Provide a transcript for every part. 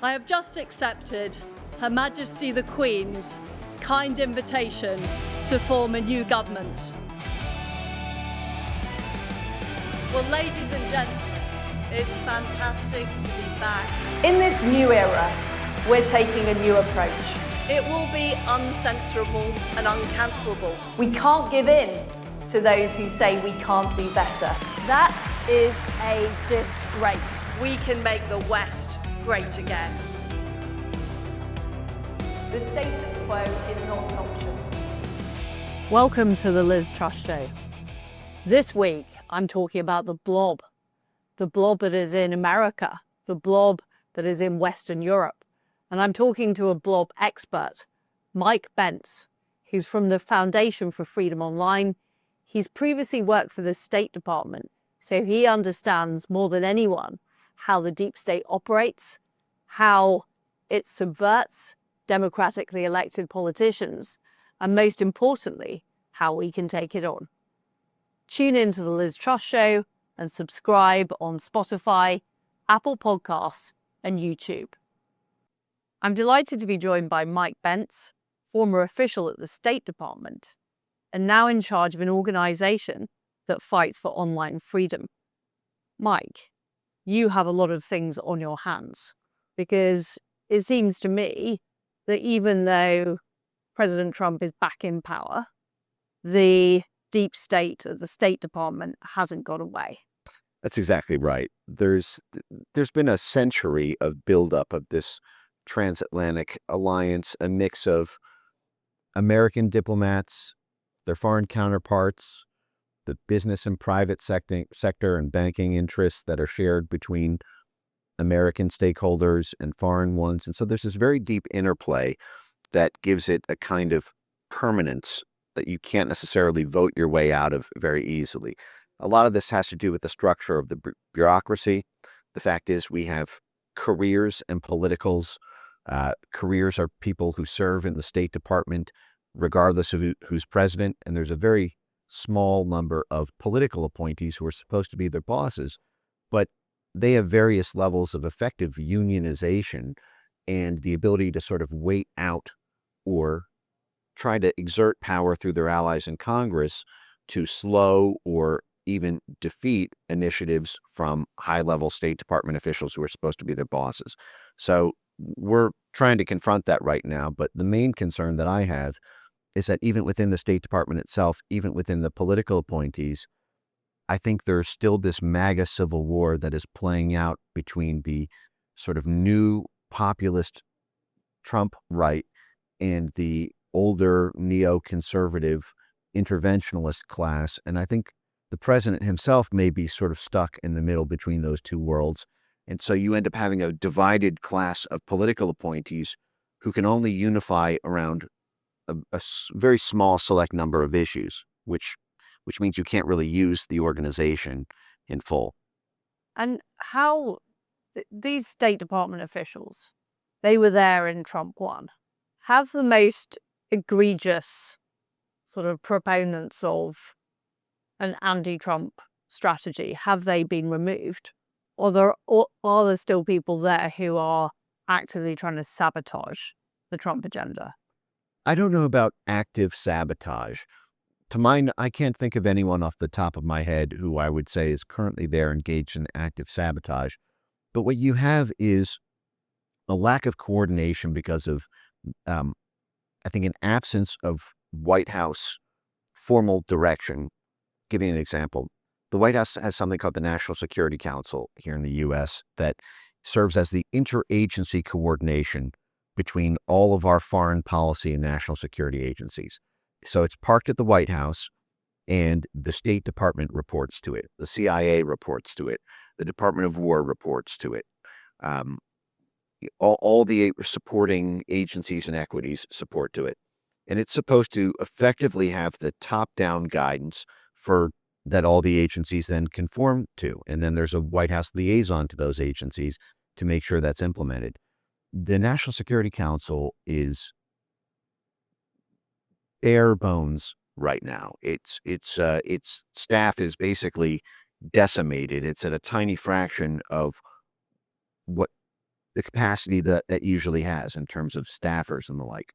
I have just accepted Her Majesty the Queen's kind invitation to form a new government. Well, ladies and gentlemen, it's fantastic to be back. In this new era, we're taking a new approach. It will be uncensorable and uncancelable. We can't give in to those who say we can't do better. That is a disgrace. We can make the West great again. The status quo is not an option. Welcome to the Liz Truss Show. This week, I'm talking about the blob that is in America, the blob that is in Western Europe. And I'm talking to a blob expert, Mike Benz. He's from the Foundation for Freedom Online. He's previously worked for the State Department, so he understands more than anyone how the deep state operates, how it subverts democratically elected politicians, and most importantly, how we can take it on. Tune in to the Liz Truss Show and subscribe on Spotify, Apple Podcasts, and YouTube. I'm delighted to be joined by Mike Benz, former official at the State Department, and now in charge of an organization that fights for online freedom. Mike, you have a lot of things on your hands, because it seems to me that even though President Trump is back in power, the deep state of the State Department hasn't got away. That's exactly right. There's been a century of buildup of this transatlantic alliance, a mix of American diplomats, their foreign counterparts, the business and private sector and banking interests that are shared between American stakeholders and foreign ones. And so there's this very deep interplay that gives it a kind of permanence that you can't necessarily vote your way out of very easily. A lot of this has to do with the structure of the bureaucracy. The fact is we have careers and politicals. Careers are people who serve in the State Department regardless of who's president, and there's a very small number of political appointees who are supposed to be their bosses, but they have various levels of effective unionization and the ability to sort of wait out or try to exert power through their allies in Congress to slow or even defeat initiatives from high-level State Department officials who are supposed to be their bosses. So we're trying to confront that right now, but the main concern that I have is that even within the State Department itself, even within the political appointees, I think there's still this MAGA civil war that is playing out between the sort of new populist Trump right and the older neoconservative interventionalist class. And I think the president himself may be sort of stuck in the middle between those two worlds. And so you end up having a divided class of political appointees who can only unify around a very small select number of issues, which means you can't really use the organization in full. And how these State Department officials, they were there in Trump 1, have the most egregious sort of proponents of an anti-Trump strategy, have they been removed? Or are there still people there who are actively trying to sabotage the Trump agenda? I don't know about active sabotage. To mine, I can't think of anyone off the top of my head who I would say is currently there engaged in active sabotage. But what you have is a lack of coordination because of, I think, an absence of White House formal direction. Giving an example, the White House has something called the National Security Council here in the U.S. that serves as the interagency coordination between all of our foreign policy and national security agencies. So it's parked at the White House, and the State Department reports to it. The CIA reports to it. The Department of War reports to it. All the supporting agencies and equities support to it. And it's supposed to effectively have the top-down guidance for that all the agencies then conform to. And then there's a White House liaison to those agencies to make sure that's implemented. The National Security Council is bare bones right now. Its staff is basically decimated. It's at a tiny fraction of what the capacity that it usually has in terms of staffers and the like.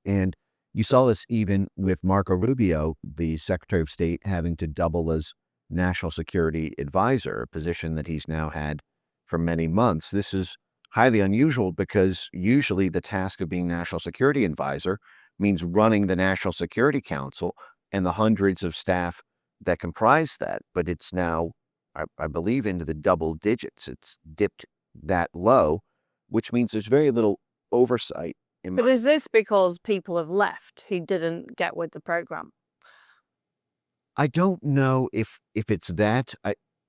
And you saw this even with Marco Rubio, the Secretary of State, having to double as national security advisor, a position that he's now had for many months. This is highly unusual because usually the task of being national security advisor means running the National Security Council and the hundreds of staff that comprise that. But it's now, I believe, into the double digits. It's dipped that low, which means there's very little oversight. But is this because people have left who didn't get with the program? I don't know if it's that.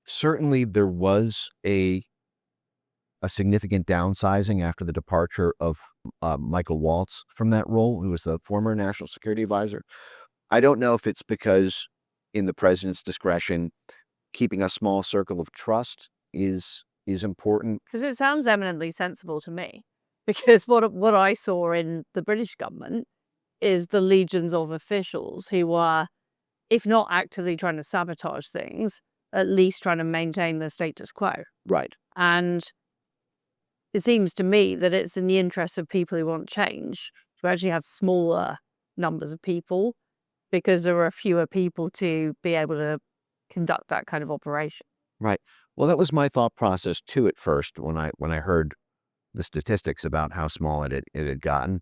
Certainly there was a significant downsizing after the departure of Michael Waltz from that role, who was the former national security advisor. I don't know if it's because in the president's discretion, keeping a small circle of trust is important. Because it sounds eminently sensible to me. Because what I saw in the British government is the legions of officials who were, if not actively trying to sabotage things, at least trying to maintain the status quo. Right. And it seems to me that it's in the interest of people who want change to actually have smaller numbers of people, because there are fewer people to be able to conduct that kind of operation. Right. Well, that was my thought process too at first when I heard the statistics about how small it had gotten.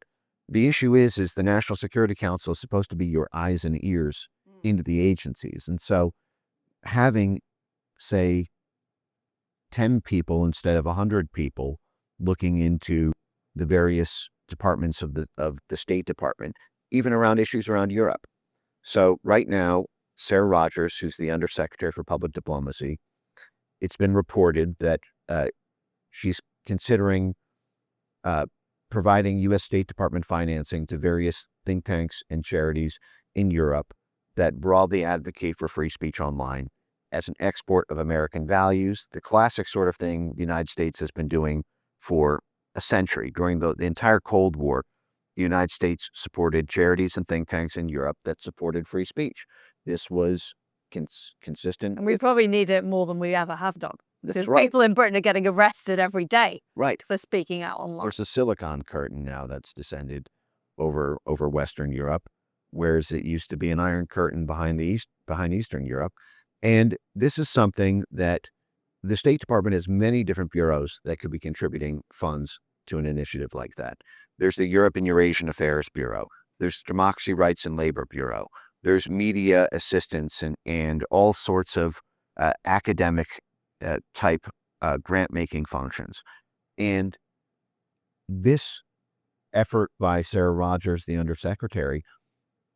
The issue is the National Security Council is supposed to be your eyes and ears into the agencies. And so having, say, 10 people instead of 100 people looking into the various departments of the State Department, even around issues around Europe. So right now, Sarah Rogers, who's the Undersecretary for Public Diplomacy, it's been reported that she's considering providing U.S. State Department financing to various think tanks and charities in Europe that broadly advocate for free speech online as an export of American values, the classic sort of thing the United States has been doing for a century. During the entire Cold War, the United States supported charities and think tanks in Europe that supported free speech. This was consistent. And we probably need it more than we ever have done. That's Because right. people in Britain are getting arrested every day Right. for speaking out online. There's a silicon curtain now that's descended over Western Europe, whereas it used to be an iron curtain behind Eastern Europe. And this is something that the State Department has many different bureaus that could be contributing funds to an initiative like that. There's the Europe and Eurasian Affairs Bureau. There's Democracy, Rights, and Labor Bureau. There's media assistance and all sorts of academic type grant-making functions. And this effort by Sarah Rogers, the Undersecretary,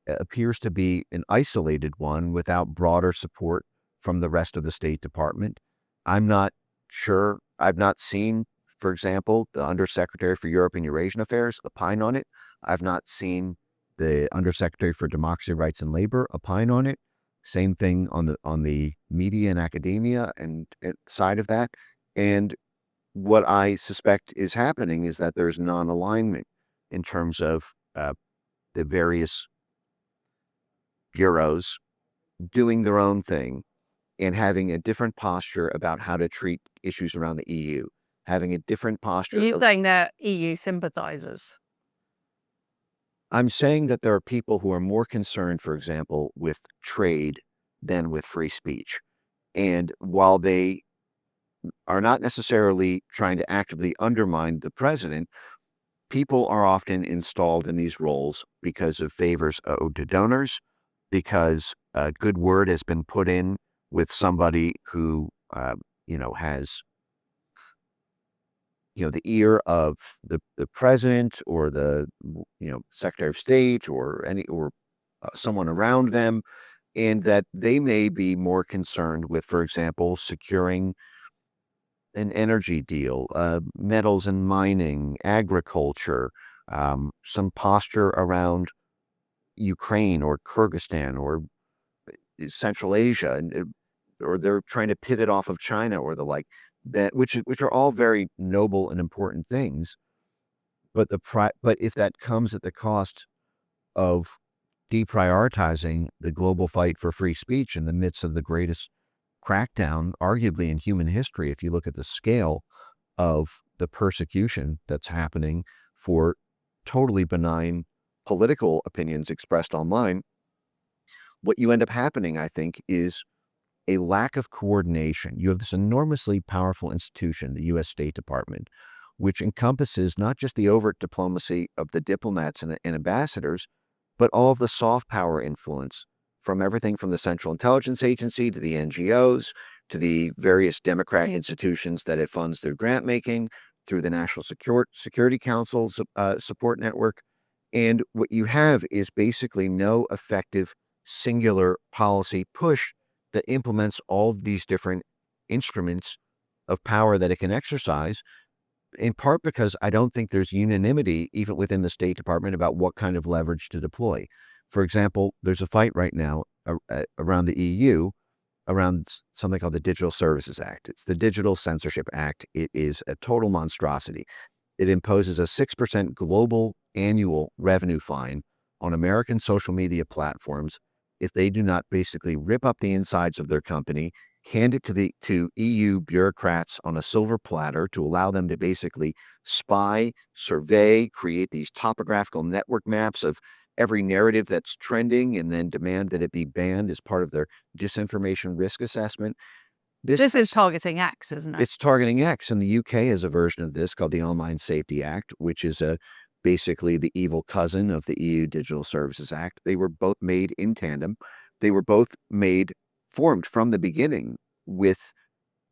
appears to be an isolated one without broader support from the rest of the State Department. I'm not sure. I've not seen, for example, the Undersecretary for Europe and Eurasian Affairs opine on it. I've not seen the Undersecretary for Democracy, Rights, and Labor opine on it. Same thing on the media and academia and side of that. And what I suspect is happening is that there's non-alignment in terms of the various bureaus doing their own thing and having a different posture about how to treat issues around the EU, having a different posture. You're saying they're EU sympathizers. I'm saying that there are people who are more concerned, for example, with trade than with free speech. And while they are not necessarily trying to actively undermine the president, people are often installed in these roles because of favors owed to donors, because a good word has been put in with somebody who, has the ear of the president or the Secretary of State or someone around them, and that they may be more concerned with, for example, securing an energy deal, metals and mining, agriculture, some posture around Ukraine or Kyrgyzstan or Central Asia, or they're trying to pivot off of China or the like. That which are all very noble and important things, but if that comes at the cost of deprioritizing the global fight for free speech in the midst of the greatest crackdown, arguably in human history, if you look at the scale of the persecution that's happening for totally benign political opinions expressed online, what you end up happening, I think, is a lack of coordination. You have this enormously powerful institution, the U.S. State Department, which encompasses not just the overt diplomacy of the diplomats and ambassadors, but all of the soft power influence from everything from the Central Intelligence Agency to the NGOs to the various democratic institutions that it funds through grant making, through the National Security Council's support network. And what you have is basically no effective singular policy push that implements all of these different instruments of power that it can exercise, in part because I don't think there's unanimity even within the State Department about what kind of leverage to deploy. For example, there's a fight right now around the EU around something called the Digital Services Act. It's the Digital Censorship Act. It is a total monstrosity. It imposes a 6% global annual revenue fine on American social media platforms if they do not basically rip up the insides of their company, hand it to EU bureaucrats on a silver platter to allow them to basically spy, survey, create these topographical network maps of every narrative that's trending, and then demand that it be banned as part of their disinformation risk assessment. This is targeting X, isn't it? It's targeting X, and the UK has a version of this called the Online Safety Act, which is basically the evil cousin of the EU Digital Services Act. They were both made in tandem. They were both formed from the beginning with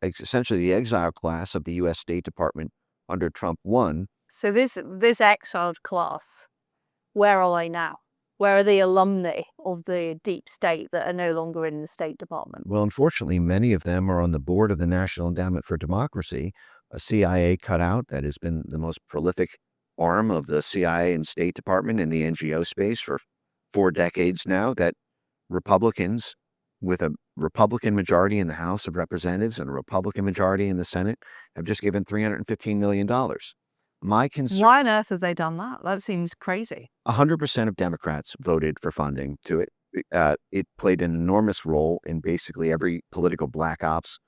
essentially the exile class of the U.S. State Department under Trump 1. So this exiled class, where are they now? Where are the alumni of the deep state that are no longer in the State Department? Well, unfortunately, many of them are on the board of the National Endowment for Democracy, a CIA cutout that has been the most prolific arm of the CIA and State Department in the NGO space for 4 decades now, that Republicans, with a Republican majority in the House of Representatives and a Republican majority in the Senate, have just given $315 million. My concern... Why on earth have they done that? That seems crazy. 100% of Democrats voted for funding to it. It played an enormous role in basically every political black ops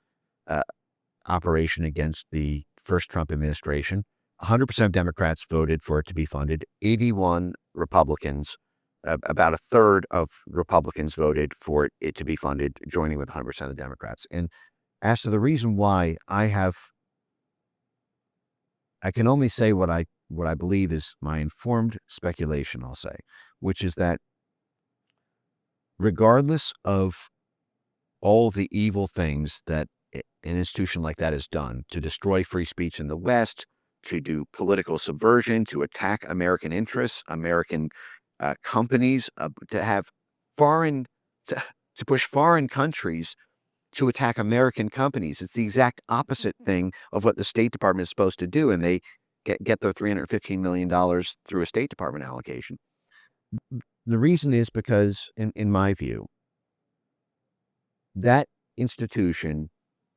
operation against the first Trump administration. 100% of Democrats voted for it to be funded. 81 Republicans, about a third of Republicans voted for it to be funded, joining with 100% of the Democrats. And as to the reason why, I can only say what I believe is my informed speculation, I'll say, which is that regardless of all the evil things that an institution like that has done to destroy free speech in the West, to do political subversion, to attack American interests, American companies, to have to push foreign countries to attack American companies. It's the exact opposite thing of what the State Department is supposed to do, and they get their $315 million through a State Department allocation. The reason is because, in my view, that institution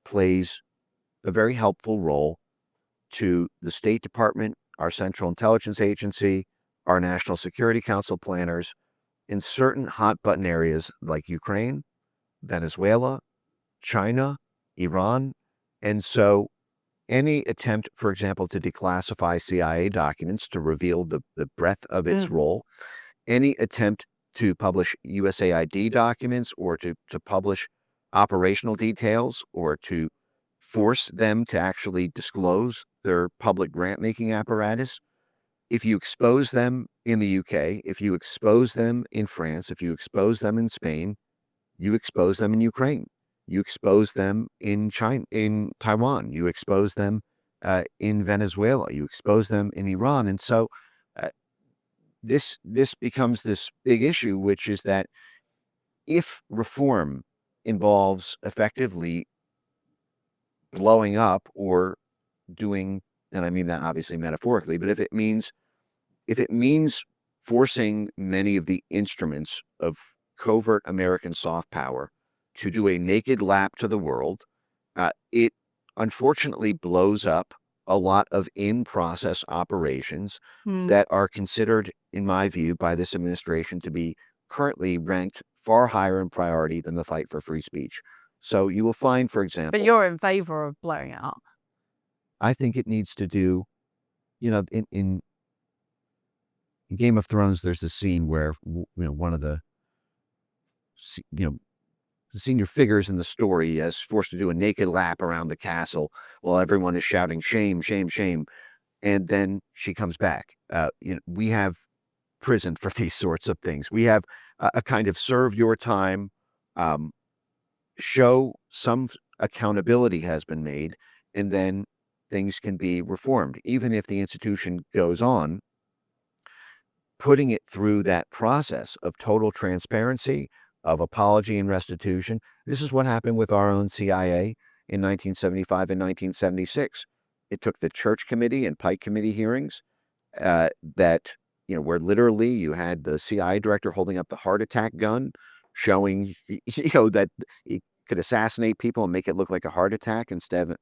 plays a very helpful role to the State Department, our Central Intelligence Agency, our National Security Council planners in certain hot-button areas like Ukraine, Venezuela, China, Iran. And so any attempt, for example, to declassify CIA documents to reveal the breadth of its role, any attempt to publish USAID documents or to publish operational details or to force them to actually disclose their public grant-making apparatus, if you expose them in the UK, if you expose them in France, if you expose them in Spain, you expose them in Ukraine. You expose them in China, in Taiwan. You expose them in Venezuela. You expose them in Iran. And so this becomes this big issue, which is that if reform involves effectively blowing up or doing, and I mean that obviously metaphorically, but if it means forcing many of the instruments of covert American soft power to do a naked lap to the world, it unfortunately blows up a lot of in-process operations that are considered, in my view, by this administration to be currently ranked far higher in priority than the fight for free speech. So you will find, for example... But you're in favor of blowing it up. I think it needs to do, in Game of Thrones, there's a scene where, one of the, the senior figures in the story is forced to do a naked lap around the castle while everyone is shouting, shame, shame, shame. And then she comes back. We have prison for these sorts of things. We have a kind of serve your time, show some accountability has been made, and then things can be reformed. Even if the institution goes on, putting it through that process of total transparency, of apology and restitution. This is what happened with our own CIA in 1975 and 1976. It took the Church Committee and Pike Committee hearings that, where literally you had the CIA director holding up the heart attack gun, showing, that it could assassinate people and make it look like a heart attack instead.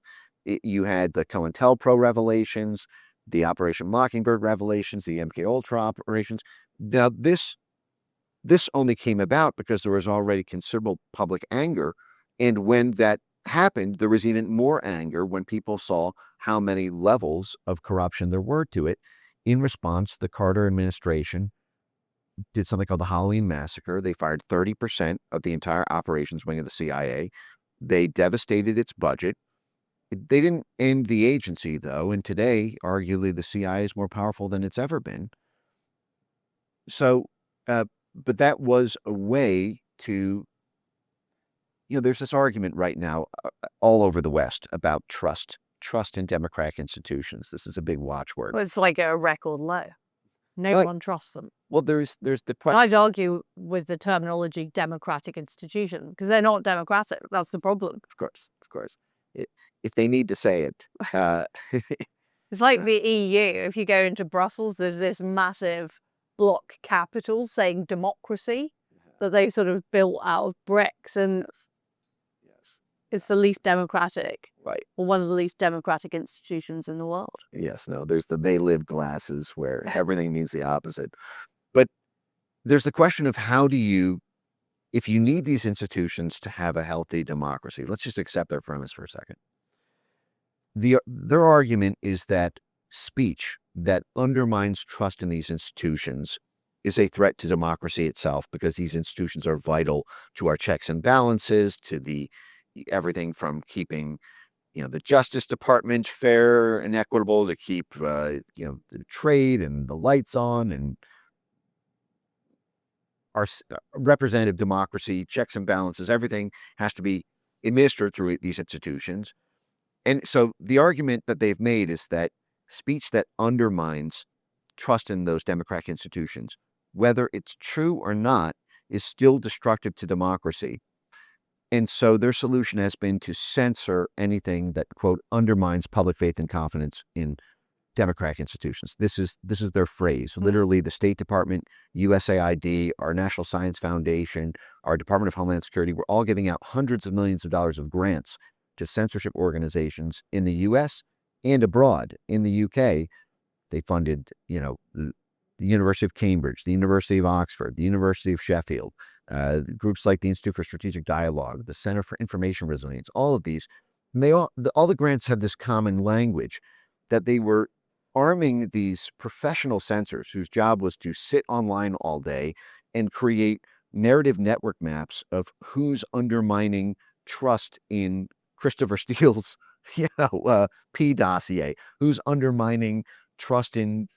You had the COINTELPRO revelations, the Operation Mockingbird revelations, the MK Ultra operations. Now, this only came about because there was already considerable public anger. And when that happened, there was even more anger when people saw how many levels of corruption there were to it. In response, the Carter administration did something called the Halloween Massacre. They fired 30% of the entire operations wing of the CIA. They devastated its budget. They didn't end the agency, though, and today, arguably, the CIA is more powerful than it's ever been. So, but that was a way to, there's this argument right now all over the West about trust in democratic institutions. This is a big watchword. Well, it's like a record low. No one trusts them. Well, there's the And question. I'd argue with the terminology democratic institution because they're not democratic. That's the problem. Of course. If they need to say it. It's like the EU. If you go into Brussels, there's this massive block capital saying democracy that they sort of built out of bricks, and Yes. it's the least democratic, Right. or one of the least democratic institutions in the world. Yes, no, there's the they live glasses where everything means the opposite. But there's the question of how do you, if you need these institutions to have a healthy democracy, let's just accept their premise for a second. Their argument is that speech that undermines trust in these institutions is a threat to democracy itself, because these institutions are vital to our checks and balances, to the everything from keeping the Justice Department fair and equitable, to keep the trade and the lights on, and our representative democracy, checks and balances, everything has to be administered through these institutions. And so the argument that they've made is that speech that undermines trust in those democratic institutions, whether it's true or not, is still destructive to democracy. And so their solution has been to censor anything that, quote, undermines public faith and confidence in democratic institutions. This is their phrase. Literally, the State Department, USAID, our National Science Foundation, our Department of Homeland Security, we're all giving out hundreds of millions of dollars of grants to censorship organizations in the U.S. and abroad. In the U.K., they funded, the University of Cambridge, the University of Oxford, the University of Sheffield, groups like the Institute for Strategic Dialogue, the Center for Information Resilience, all of these. And all the grants had this common language that they were arming these professional censors whose job was to sit online all day and create narrative network maps of who's undermining trust in Christopher Steele's, P dossier, who's undermining trust in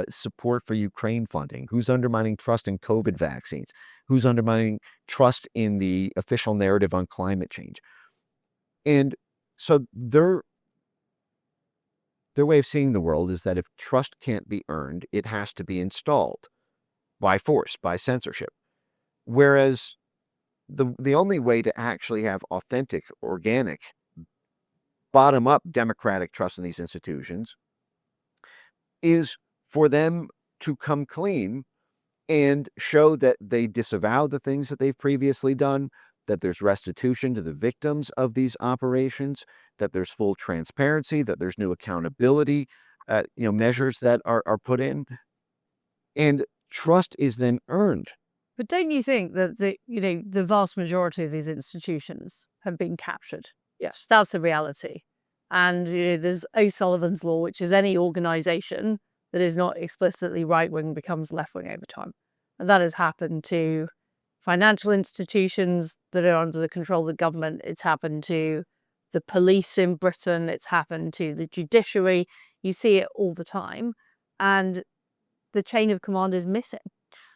support for Ukraine funding, who's undermining trust in COVID vaccines, who's undermining trust in the official narrative on climate change. And so their way of seeing the world is that if trust can't be earned, it has to be installed by force, by censorship. Whereas the only way to actually have authentic, organic, bottom-up democratic trust in these institutions is for them to come clean and show that they disavow the things that they've previously done, that there's restitution to the victims of these operations, that there's full transparency, that there's new accountability, measures that are put in, and trust is then earned. But don't you think that the vast majority of these institutions have been captured? Yes. That's the reality. And there's O'Sullivan's Law, which is any organization that is not explicitly right-wing becomes left-wing over time. And that has happened to financial institutions that are under the control of the government. It's happened to the police in Britain. It's happened to the judiciary. You see it all the time. And the chain of command is missing.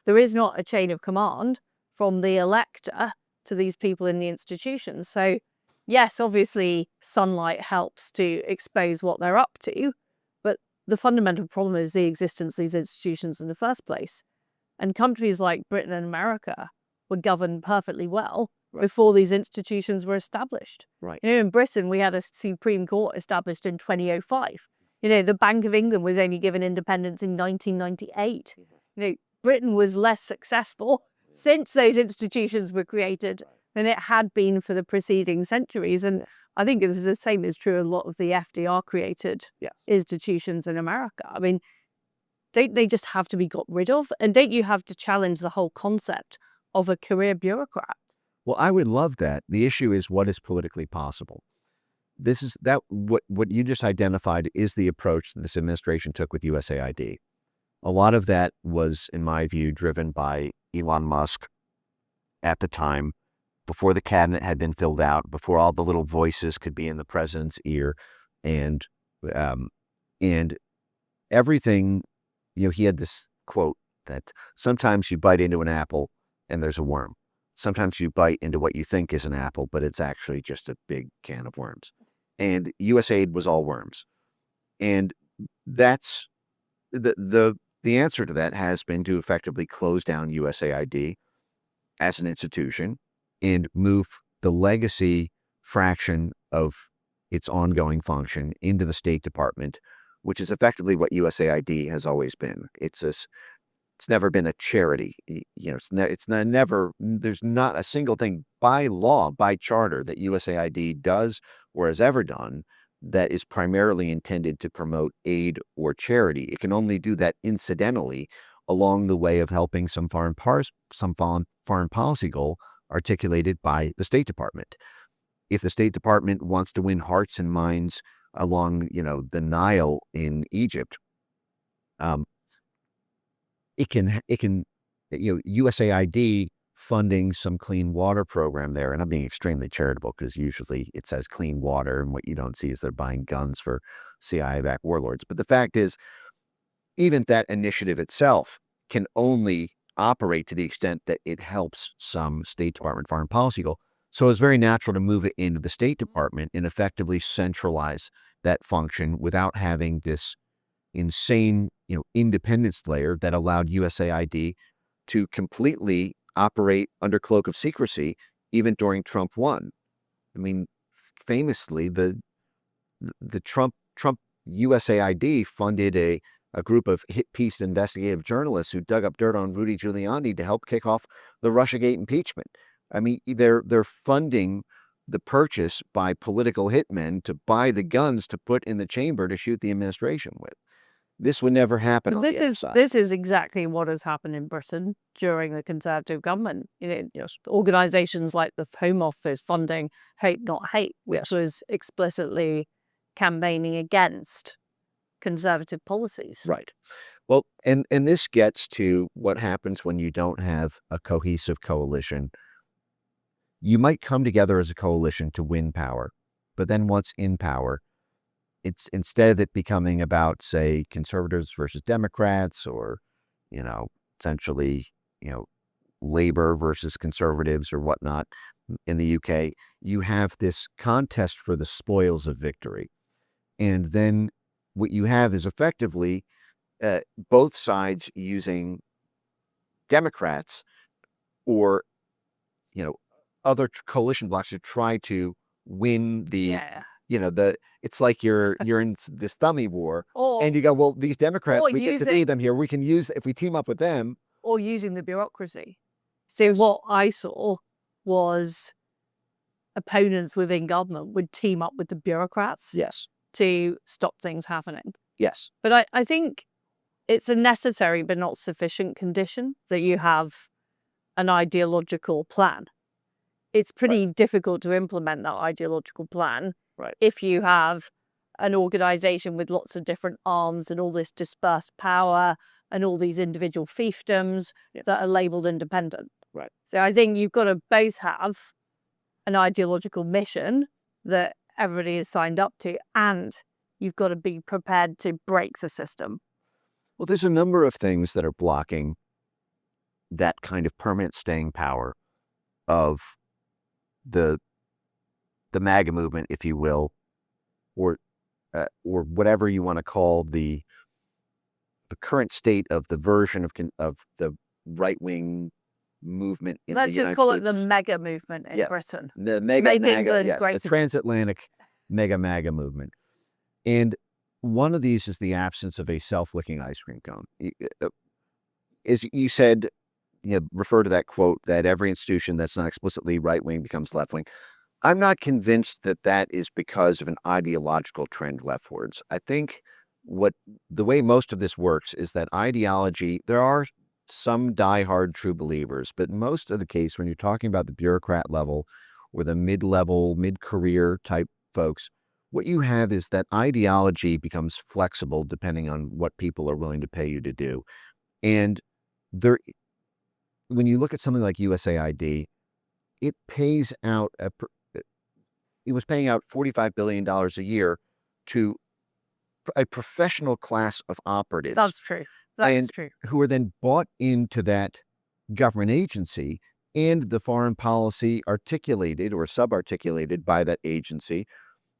There is not a chain of command from the elector to these people in the institutions. So yes, obviously sunlight helps to expose what they're up to, but the fundamental problem is the existence of these institutions in the first place. And countries like Britain and America were governed perfectly well before these institutions were established. Right. In Britain, we had a Supreme Court established in 2005. The Bank of England was only given independence in 1998. Britain was less successful since those institutions were created than it had been for the preceding centuries. And I think the same is true of a lot of the FDR-created institutions in America. I mean, don't they just have to be got rid of? And don't you have to challenge the whole concept of a career bureaucrat? Well, I would love that. The issue is what is politically possible. What you just identified is the approach that this administration took with USAID. A lot of that was, in my view, driven by Elon Musk at the time, before the cabinet had been filled out, before all the little voices could be in the president's ear, and everything. He had this quote that sometimes you bite into an apple and there's a worm. Sometimes you bite into what you think is an apple, but it's actually just a big can of worms. And USAID was all worms. And that's the answer to that has been to effectively close down USAID as an institution and move the legacy fraction of its ongoing function into the State Department, which is effectively what USAID has always been. It's never been a charity. There's not a single thing by law, by charter, that USAID does or has ever done that is primarily intended to promote aid or charity. It can only do that incidentally along the way of helping some foreign policy goal articulated by the State Department. If the State Department wants to win hearts and minds along, the Nile in Egypt, it can, USAID funding some clean water program there. And I'm being extremely charitable because usually it says clean water, and what you don't see is they're buying guns for CIA-backed warlords. But the fact is, even that initiative itself can only operate to the extent that it helps some State Department foreign policy goal. So it's very natural to move it into the State Department and effectively centralize that function without having this insane, independence layer that allowed USAID to completely operate under cloak of secrecy, even during Trump 1. I mean, famously, the Trump USAID funded a group of hit-piece investigative journalists who dug up dirt on Rudy Giuliani to help kick off the Russiagate impeachment. I mean, they're funding the purchase by political hitmen to buy the guns to put in the chamber to shoot the administration with. This would never happen on the outside. This is exactly what has happened in Britain during the Conservative government. Organisations like the Home Office funding Hope Not Hate, which was explicitly campaigning against Conservative policies. Right. Well, and this gets to what happens when you don't have a cohesive coalition. You might come together as a coalition to win power, but then once in power, it's instead of it becoming about, say, conservatives versus Democrats, or, essentially, labor versus conservatives or whatnot in the UK, you have this contest for the spoils of victory. And then what you have is effectively both sides using Democrats or, other coalition blocks to try to win the, it's like you're in this dummy war, and you go, well, these Democrats, we get to see them here. We can use, if we team up with them. Or using the bureaucracy. So what I saw was opponents within government would team up with the bureaucrats to stop things happening. Yes. But I think it's a necessary but not sufficient condition that you have an ideological plan. It's pretty difficult to implement that ideological plan if you have an organization with lots of different arms and all this dispersed power and all these individual fiefdoms that are labeled independent. Right. So I think you've got to both have an ideological mission that everybody is signed up to, and you've got to be prepared to break the system. Well, there's a number of things that are blocking that kind of permanent staying power of the MAGA movement, if you will, or whatever you want to call the current state of the version of the right-wing movement in Let's the just United call States. it the mega movement in Britain. The mega Make MAGA, England yes, great the transatlantic mega MAGA movement. And one of these is the absence of a self-licking ice cream cone. As you said, refer to that quote that every institution that's not explicitly right-wing becomes left-wing. I'm not convinced that that is because of an ideological trend leftwards. I think the way most of this works is that ideology, there are some diehard true believers, but most of the case when you're talking about the bureaucrat level or the mid-level, mid-career type folks, what you have is that ideology becomes flexible depending on what people are willing to pay you to do. And when you look at something like USAID, it pays out it was paying out $45 billion a year to a professional class of operatives. That's true. That's true. Who are then bought into that government agency and the foreign policy articulated or subarticulated by that agency.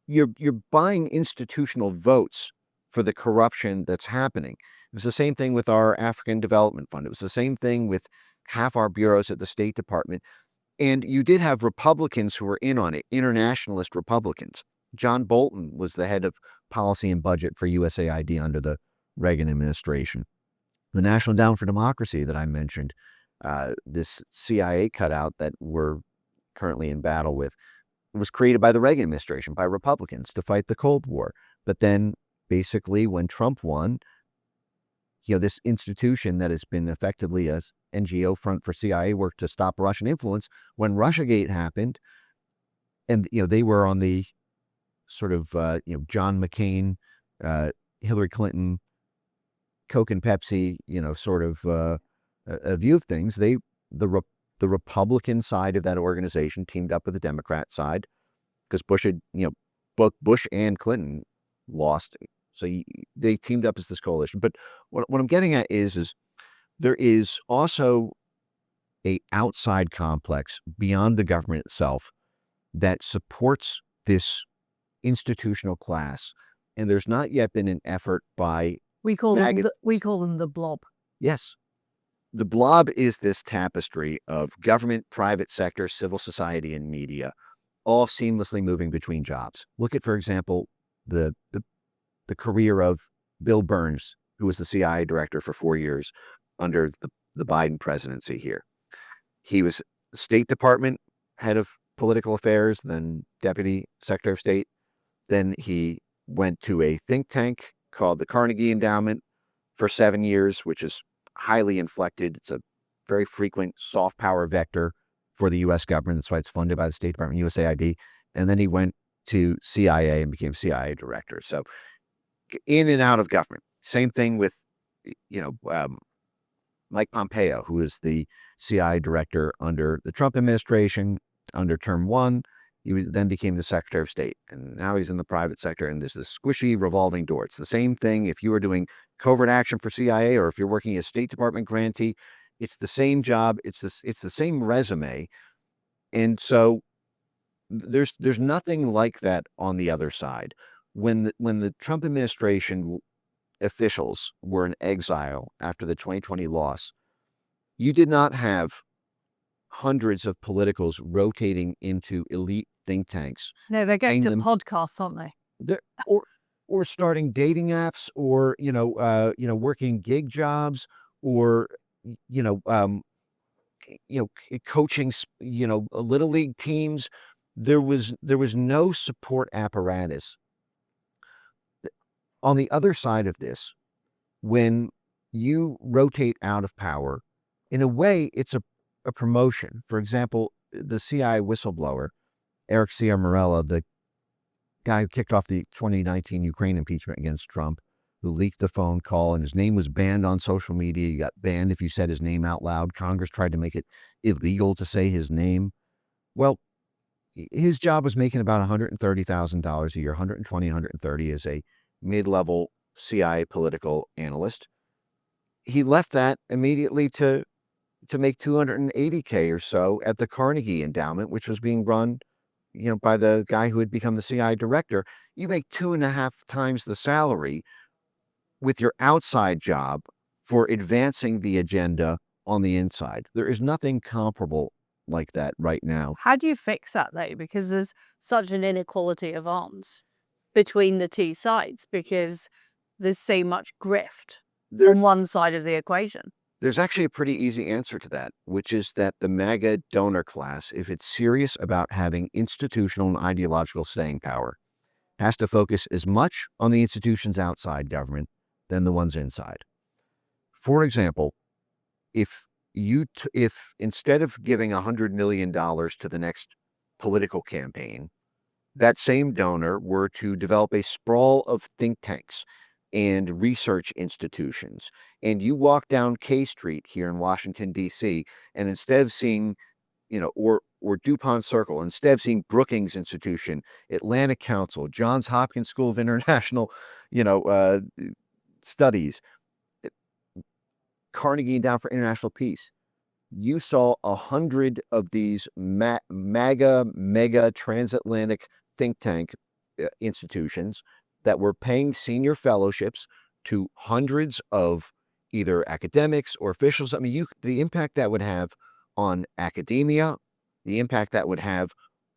You're buying institutional votes for the corruption that's happening. It was the same thing with our African Development Fund. It was the same thing with half our bureaus at the State Department. And you did have Republicans who were in on it, internationalist Republicans. John Bolton was the head of policy and budget for USAID under the Reagan administration. The National Endowment for Democracy that I mentioned, this CIA cutout that we're currently in battle with, was created by the Reagan administration, by Republicans to fight the Cold War. But then basically when Trump won, this institution that has been effectively a NGO front for CIA work to stop Russian influence, when Russiagate happened, and they were on the sort of John McCain, Hillary Clinton, Coke and Pepsi, sort of a view of things. The Republican side of that organization teamed up with the Democrat side because Bush had, both Bush and Clinton lost. So they teamed up as this coalition. But what I'm getting at is there is also a outside complex beyond the government itself that supports this institutional class. And there's not yet been an effort by we call them the Blob. Yes. The Blob is this tapestry of government, private sector, civil society, and media, all seamlessly moving between jobs. Look at, for example, the career of Bill Burns, who was the CIA director for 4 years under the Biden presidency here. He was State Department head of political affairs, then Deputy Secretary of State. Then he went to a think tank called the Carnegie Endowment for 7 years, which is highly inflected. It's a very frequent soft power vector for the U.S. government. That's why it's funded by the State Department, USAID. And then he went to CIA and became CIA director. So in and out of government. Same thing with, Mike Pompeo, who is the CIA director under the Trump administration, under term one. He then became the Secretary of State, and now he's in the private sector, and there's this squishy revolving door. It's the same thing if you were doing covert action for CIA or if you're working as State Department grantee. It's the same job. It's the same resume. And so there's nothing like that on the other side. When the Trump administration officials were in exile after the 2020 loss, you did not have hundreds of politicals rotating into elite think tanks. No, they're going to podcasts, aren't they? Or starting dating apps, or working gig jobs, or coaching little league teams. There was no support apparatus. On the other side of this, when you rotate out of power, in a way, it's a promotion. For example, the CIA whistleblower, Eric Ciaramella, guy who kicked off the 2019 Ukraine impeachment against Trump, who leaked the phone call, and his name was banned on social media. You got banned if you said his name out loud. Congress tried to make it illegal to say his name. Well, his job was making about $130,000 a year, 120, 130 as a mid-level CIA political analyst. He left that immediately to make $280K or so at the Carnegie Endowment, which was being run, by the guy who had become the CIA director. You make 2.5 times the salary with your outside job for advancing the agenda on the inside. There is nothing comparable like that right now. How do you fix that though? Because there's such an inequality of arms between the two sides, because there's so much grift on one side of the equation. There's actually a pretty easy answer to that, which is that the MAGA donor class, if it's serious about having institutional and ideological staying power, has to focus as much on the institutions outside government than the ones inside. For example, if instead of giving $100 million to the next political campaign, that same donor were to develop a sprawl of think tanks and research institutions, and you walk down K Street here in Washington, D.C., and instead of seeing, or DuPont Circle, instead of seeing Brookings Institution, Atlantic Council, Johns Hopkins School of International, Studies, Carnegie Endowment for International Peace, you saw 100 of these mega transatlantic think tank institutions that were paying senior fellowships to hundreds of either academics or officials. I mean, the impact that would have on academia, the impact that would have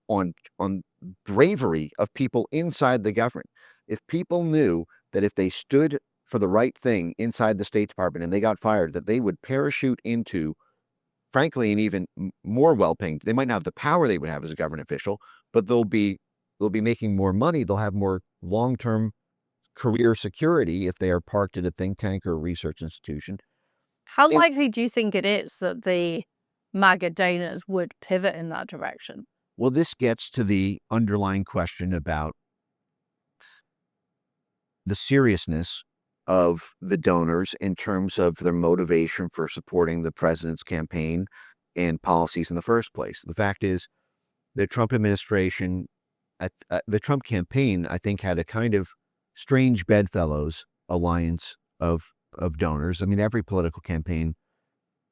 on bravery of people inside the government. If people knew that if they stood for the right thing inside the State Department and they got fired, that they would parachute into, frankly, an even more well-paying, they might not have the power they would have as a government official, but they'll be making more money. They'll have more long-term career security if they are parked at a think tank or a research institution. How likely do you think it is that the MAGA donors would pivot in that direction? Well, this gets to the underlying question about the seriousness of the donors in terms of their motivation for supporting the president's campaign and policies in the first place. The fact is, the Trump administration, the Trump campaign, I think, had a kind of strange bedfellows alliance of donors. I mean, every political campaign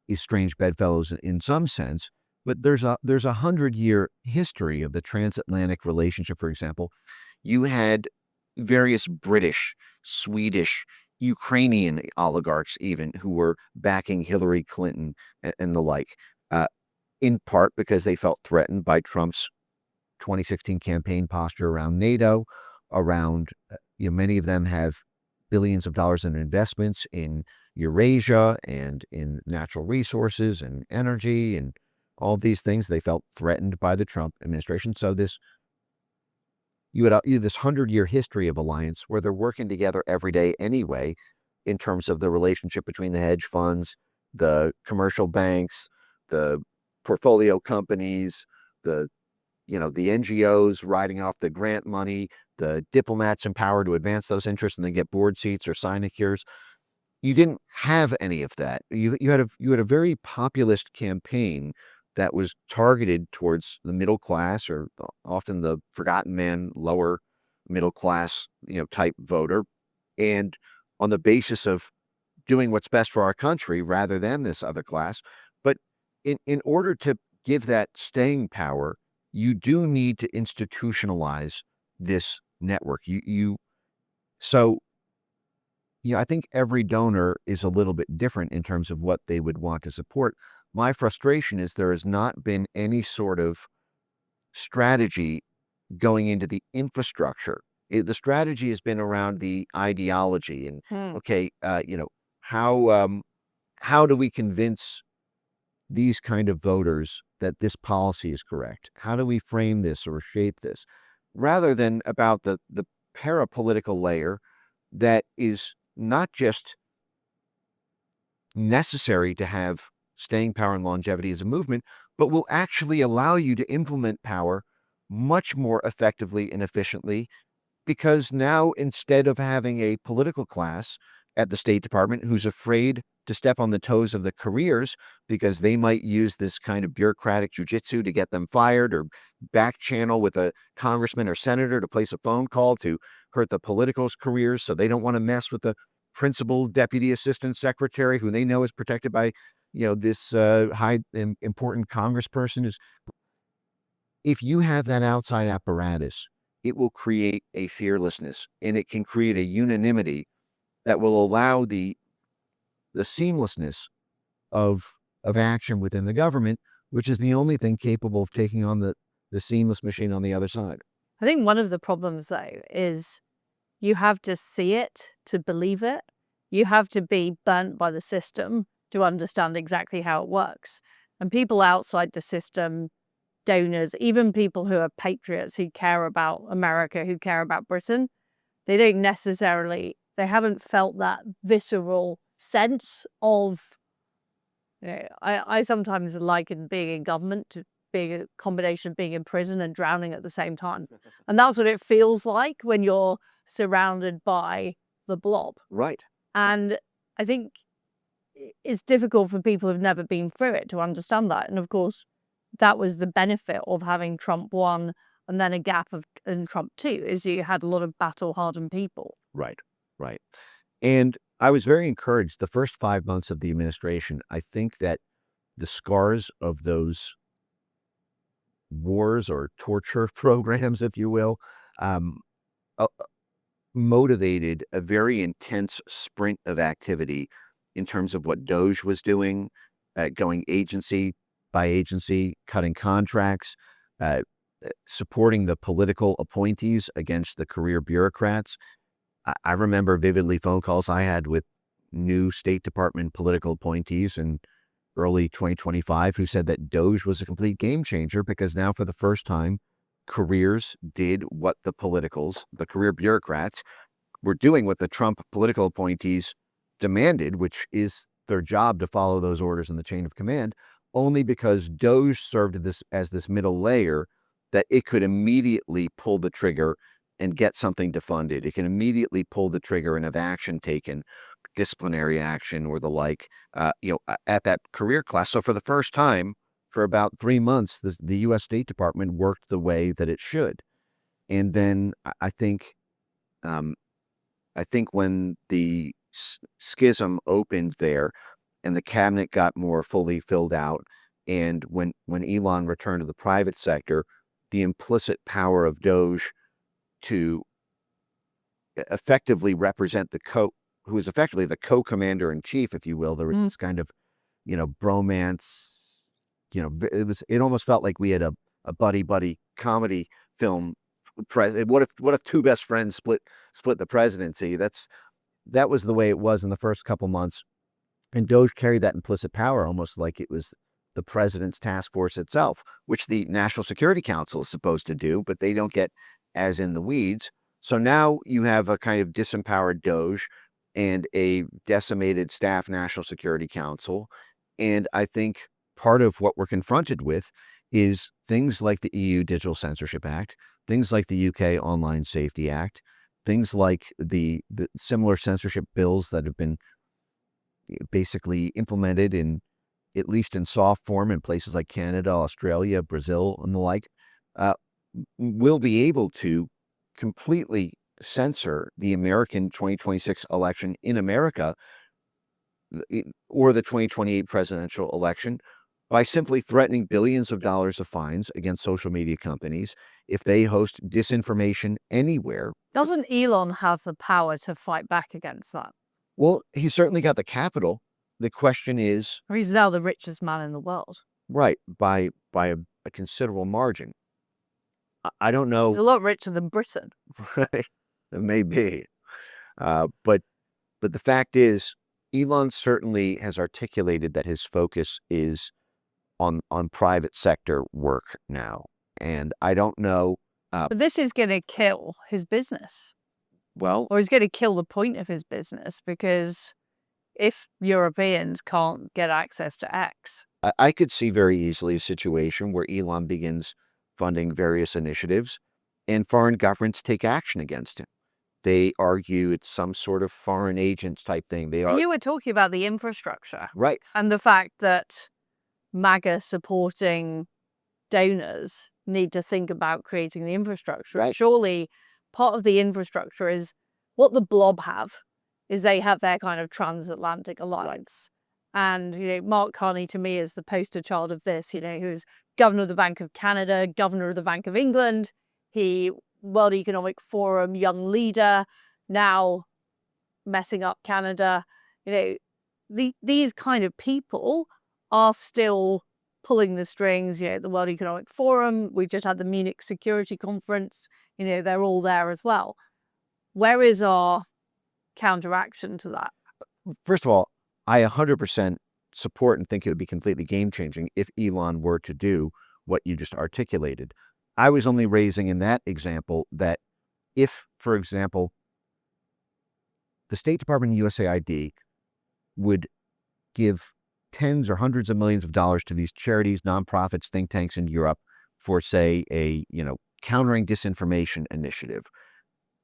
is strange bedfellows in some sense, but there's a 100-year history of the transatlantic relationship. For example, you had various British, Swedish, Ukrainian oligarchs even who were backing Hillary Clinton and the like, in part because they felt threatened by Trump's 2016 campaign posture around NATO, around, many of them have billions of dollars in investments in Eurasia and in natural resources and energy and all these things. They felt threatened by the Trump administration. So you had this 100-year history of alliance where they're working together every day anyway, in terms of the relationship between the hedge funds, the commercial banks, the portfolio companies, the NGOs riding off the grant money, the diplomats in power to advance those interests and then get board seats or sinecures. You didn't have any of that. You had a very populist campaign that was targeted towards the middle class, or often the forgotten man, lower middle class, type voter, and on the basis of doing what's best for our country rather than this other class. But in order to give that staying power, you do need to institutionalize this network. I think every donor is a little bit different in terms of what they would want to support. My frustration is there has not been any sort of strategy going into the infrastructure. The strategy has been around the ideology and, how do we convince these kind of voters that this policy is correct? How do we frame this or shape this? Rather than about the parapolitical layer that is not just necessary to have staying power and longevity as a movement, but will actually allow you to implement power much more effectively and efficiently, because now instead of having a political class at the State Department who's afraid to step on the toes of the careers because they might use this kind of bureaucratic jujitsu to get them fired, or back channel with a congressman or senator to place a phone call to hurt the politicals' careers, so they don't want to mess with the principal deputy assistant secretary who they know is protected by, this important congressperson. Is if you have that outside apparatus, it will create a fearlessness, and it can create a unanimity that will allow the seamlessness of action within the government, which is the only thing capable of taking on the seamless machine on the other side. I think one of the problems, though, is you have to see it to believe it. You have to be burnt by the system to understand exactly how it works. And people outside the system, donors, even people who are patriots, who care about America, who care about Britain, they haven't felt that visceral sense of, I sometimes liken being in government to being a combination of being in prison and drowning at the same time. And that's what it feels like when you're surrounded by the blob. Right. And I think it's difficult for people who've never been through it to understand that. And of course, that was the benefit of having Trump 1 and then a gap in Trump 2, is you had a lot of battle-hardened people. Right. And I was very encouraged the first 5 months of the administration. I think that the scars of those wars or torture programs, if you will, motivated a very intense sprint of activity in terms of what DOJ was doing, going agency by agency, cutting contracts, supporting the political appointees against the career bureaucrats. I remember vividly phone calls I had with new State Department political appointees in early 2025 who said that DOJ was a complete game changer, because now for the first time, careers did what the politicals, the career bureaucrats, were doing what the Trump political appointees demanded, which is their job to follow those orders in the chain of command, only because DOJ served as this middle layer that it could immediately pull the trigger and get something defunded. It can immediately pull the trigger and have action taken, disciplinary action or the like, at that career class. So for the first time, for about 3 months, the U.S. State Department worked the way that it should. And then I think when the schism opened there and the cabinet got more fully filled out, and when Elon returned to the private sector, the implicit power of DOJ to effectively represent who is effectively the co-commander-in-chief, if you will. There was this kind of, bromance. It almost felt like we had a buddy comedy film. What if two best friends split the presidency? That was the way it was in the first couple months. And DOJ carried that implicit power almost like it was the president's task force itself, which the National Security Council is supposed to do, but they don't get as in the weeds. So now you have a kind of disempowered DOJ and a decimated staff National Security Council. And I think part of what we're confronted with is things like the EU Digital Censorship Act, things like the UK Online Safety Act, things like the similar censorship bills that have been basically implemented at least in soft form in places like Canada, Australia, Brazil, and the like, will be able to completely censor the American 2026 election in America, or the 2028 presidential election, by simply threatening billions of dollars of fines against social media companies if they host disinformation anywhere. Doesn't Elon have the power to fight back against that? Well, he's certainly got the capital. The question is... He's now the richest man in the world. Right, by a considerable margin. I don't know... He's a lot richer than Britain. Right, it may be. But the fact is, Elon certainly has articulated that his focus is on private sector work now. And I don't know... But this is going to kill his business. Well... Or he's going to kill the point of his business, because if Europeans can't get access to X... I could see very easily a situation where Elon begins funding various initiatives, and foreign governments take action against him. They argue it's some sort of foreign agents type thing. You were talking about the infrastructure. Right. And the fact that MAGA supporting donors need to think about creating the infrastructure. Right. Surely part of the infrastructure is what the Blob have, is they have their kind of transatlantic alliance. And, Mark Carney to me is the poster child of this, who's governor of the Bank of Canada, governor of the Bank of England. He World Economic Forum young leader, now messing up Canada. These kind of people are still pulling the strings. The World Economic Forum, we've just had the Munich Security Conference, they're all there as well. Where is our counteraction to that? First of all, I 100% support and think it would be completely game-changing if Elon were to do what you just articulated. I was only raising in that example that if, for example, the State Department and USAID would give tens or hundreds of millions of dollars to these charities, nonprofits, think tanks in Europe for, say, a countering disinformation initiative,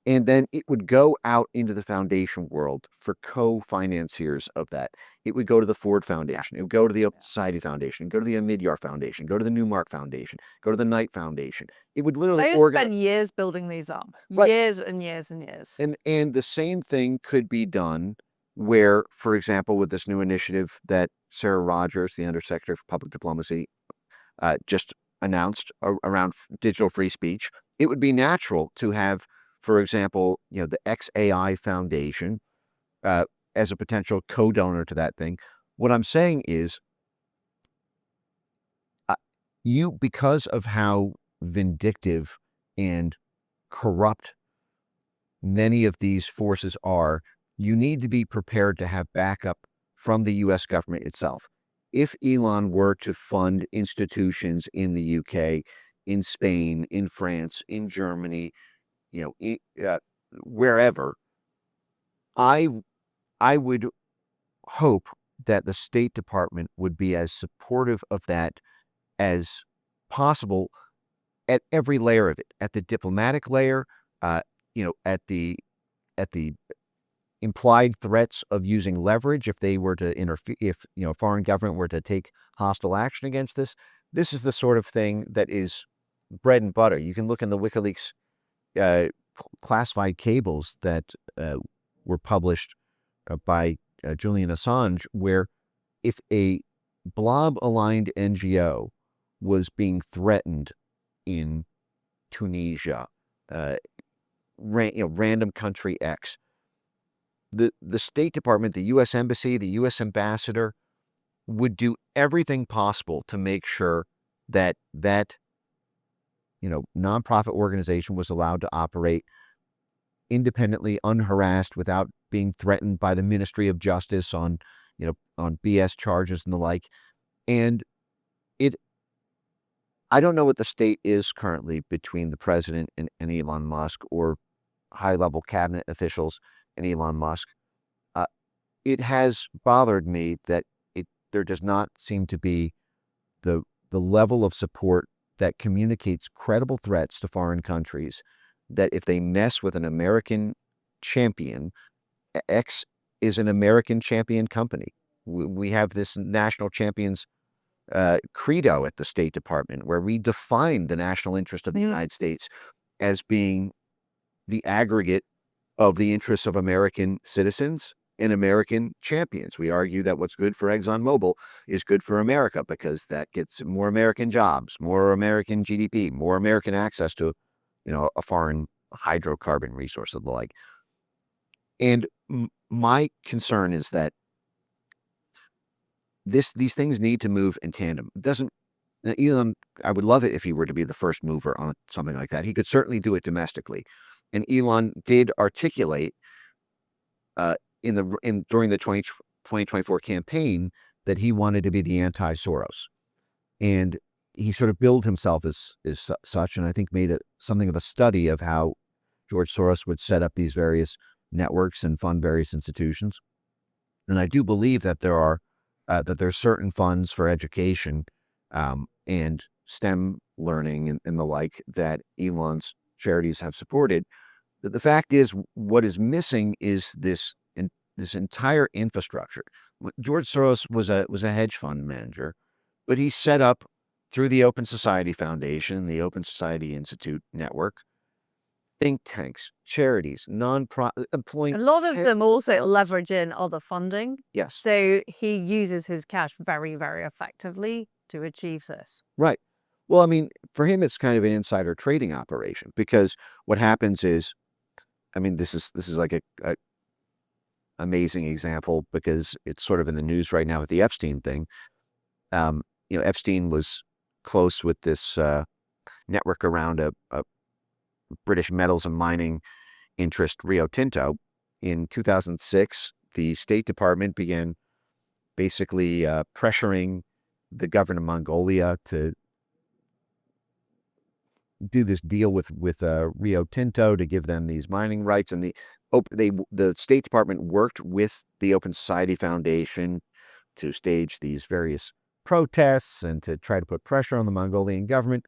and then it would go out into the foundation world for co-financiers of that. It would go to the Ford Foundation. It would go to the Open Society Foundation, go to the Omidyar Foundation, go to the Newmark Foundation, go to the Knight Foundation. It would literally They spend years building these up. Right. Years and years and years. And the same thing could be done where, for example, with this new initiative that Sarah Rogers, the Undersecretary for Public Diplomacy, just announced around digital free speech, it would be natural to have, for example, the XAI Foundation as a potential co-donor to that thing. What I'm saying is, because of how vindictive and corrupt many of these forces are, you need to be prepared to have backup from the U.S. government itself. If Elon were to fund institutions in the UK, in Spain, in France, in Germany, wherever, I would hope that the State Department would be as supportive of that as possible at every layer of it, at the diplomatic layer, at the implied threats of using leverage if they were to interfere, if a foreign government were to take hostile action against this. This is the sort of thing that is bread and butter. You can look in the WikiLeaks classified cables that were published by Julian Assange, where if a Blob-aligned NGO was being threatened in Tunisia, random country X, the State Department, the U.S. Embassy, the U.S. Ambassador would do everything possible to make sure that nonprofit organization was allowed to operate independently, unharassed, without being threatened by the Ministry of Justice on BS charges and the like. And I don't know what the state is currently between the president and Elon Musk, or high-level cabinet officials and Elon Musk. It has bothered me that there does not seem to be the level of support that communicates credible threats to foreign countries, that if they mess with an American champion, X is an American champion company. We have this national champions credo at the State Department, where we define the national interest of the United States as being the aggregate of the interests of American citizens and American champions. We argue that what's good for ExxonMobil is good for America because that gets more American jobs, more American GDP, more American access to, a foreign hydrocarbon resource and the like. And my concern is that these things need to move in tandem. Elon, I would love it if he were to be the first mover on something like that. He could certainly do it domestically. And Elon did articulate during the 2024 campaign that he wanted to be the anti-Soros. And he sort of billed himself as such, and I think made something of a study of how George Soros would set up these various networks and fund various institutions. And I do believe that there's certain funds for education and STEM learning and the like that Elon's charities have supported. The fact is, what is missing is this entire infrastructure. George Soros was a hedge fund manager, but he set up through the Open Society Foundation, the Open Society Institute network, think tanks, charities, non-profit, employing. A lot of them also leverage in other funding. Yes. So he uses his cash very, very effectively to achieve this. Right. Well, I mean, for him, it's kind of an insider trading operation, because what happens is, I mean, this is like a amazing example, because it's sort of in the news right now with the Epstein thing. Epstein was close with this network around a British metals and mining interest, Rio Tinto. In 2006, the State Department began basically pressuring the government of Mongolia to do this deal with Rio Tinto to give them these mining rights, and the State Department worked with the Open Society Foundation to stage these various protests and to try to put pressure on the Mongolian government.